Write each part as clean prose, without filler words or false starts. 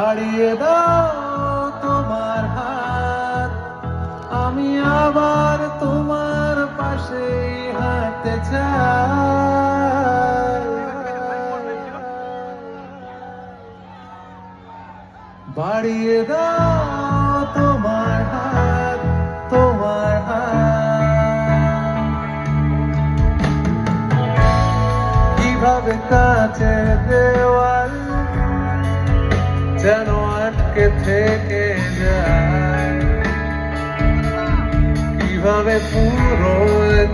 বাড়িয়ে দাও তোমার হাত, আমি আবার তোমার পাশে হাঁটতে চাই। বাড়িয়ে দাও তোমার হাত, তোমার হাত। কিভাবে কাছে দেওয়াল যেন আটকে থেকে যায়, কিভাবে পুরো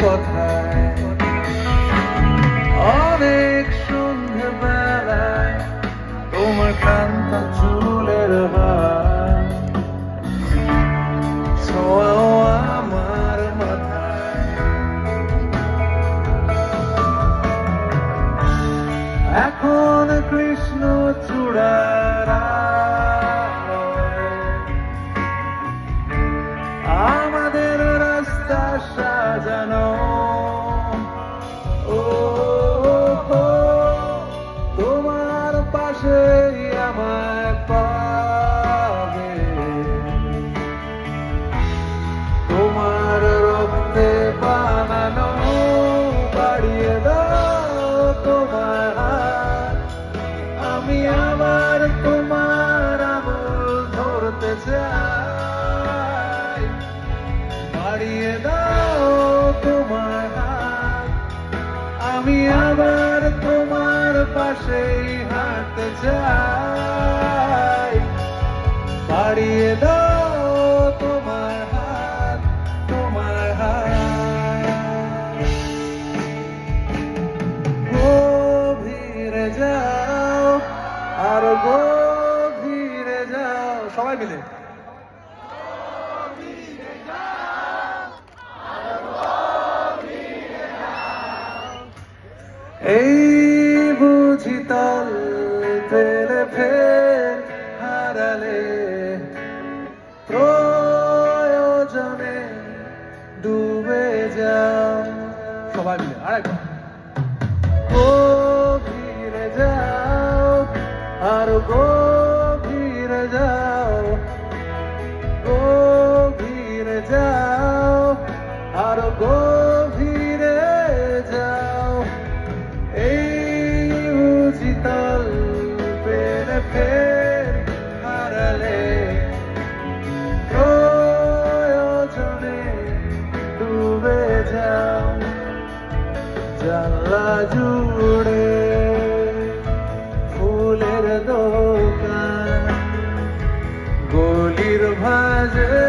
কথায় অনেক সন্ধ্যে বেলায় তোমার ক্লান্ত চুলের ভার ছোঁয়াও আমার মাথায়। এখন কৃষ্ণ চূড়ার আমাদের রাস্তা সাজানো, ও তোমার পাশে আমায় পাবে, তোমার রক্তে বানানো। বাড়িয়ে দাও তোমার হাত, আমি আবার তোমার আঙুল ধরতে চাই। বাড়িয়ে দাও তোমার হাত, আমি আবার তোমার পাশেই হাঁটতে চাই। বাড়িয়ে দাও তোমার হাত, তোমার হাত। গভীরে যাও আর গভীরে যাও, সবাই মিলে এই বুঝি তল পেলে ফের হারালে, প্রয়োজনে ডুবে যাও। সবাই মিলে আরেকবার। গভীরে যাও আর গভীরে যাও, গভীরে যাও আর গভীরে যাও। এই বুঝি তল পেলে ফের হারালে, প্রয়োজনে ডুবে যাও। জানলা জুড়ে ফুলের দোকান, গলির ভাঁজে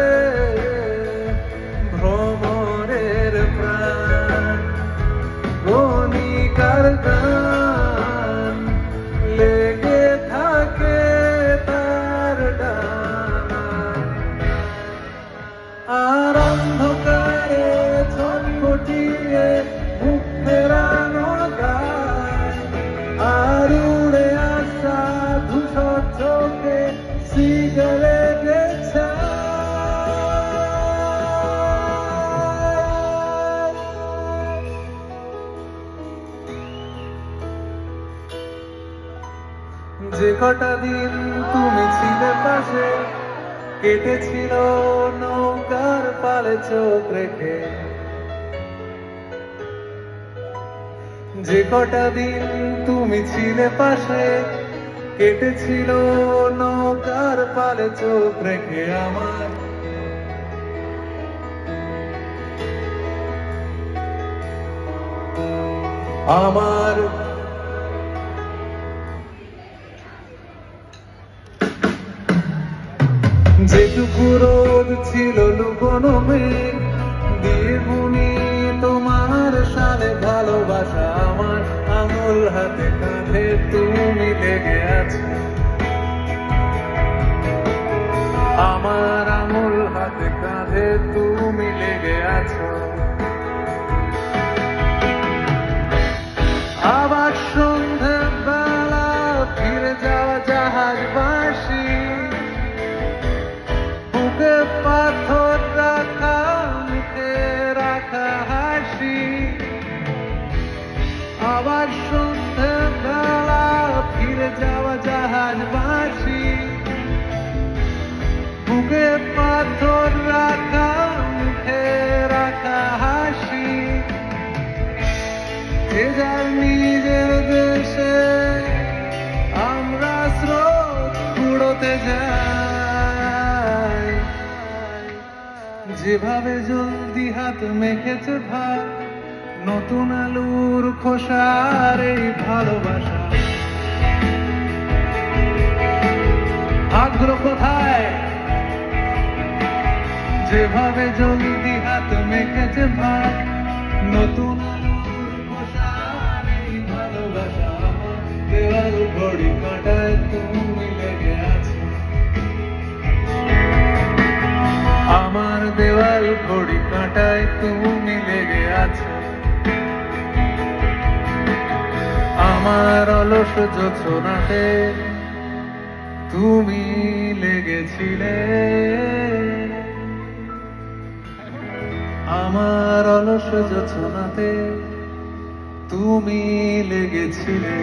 ভ্রমরের প্রাণ, গণিকার গান লেগে থাকে তার ডানায়। আর অন্ধকারে ছটফটিয়ে মুখ ফেরানো গায়, আর উড়ে আসা ধূসর চোখে সিগারেটের ছায়া। যে কটা দিন তুমি ছিলে পাশে, কেটেছিল নৌকার পালে চোখ রেখে। যে কটা দিন তুমি ছিলে পাশে, কেটেছিল নৌকার পালে চোখ রেখে। আমার যেটুকু রোদ ছিল লুকোনো মেঘ দিয়ে বুনি তোমার সাথে ভালোবাসা। আমার আঙুল হাতে কাঁধে তুমি লেগে আছো, আমার আঙুল হাতে কাঁধে তুমি লেগে আছো। আবার সন্ধে বেলা ফিরে যাওয়া জাহাজ বাসি, বুকে পাথর রাখা মুখে রাখা হাসি। আবার সন্ধে বেলা ফিরে যাওয়া জাহাজ বাসি, যায়, যেভাবে জলদি হাত মেখেছে ভাত, নতুন আলুর খোসার এই ভালোবাসা। আগ্রহ কোথায়? যেভাবে জলদি হাত মেখেছে ভাত, নতুন আলুর খোসার এই ভালোবাসা। দেওয়াল ঘড়ি কাঁটায় তুমি লেগে আছো, আমার দেওয়াল ঘড়ি কাঁটায় তুমি লেগে আছো। আমার অলস যোছনাতে তুমি লেগেছিলে, আমার অলস যোছনাতে তুমি লেগেছিলে।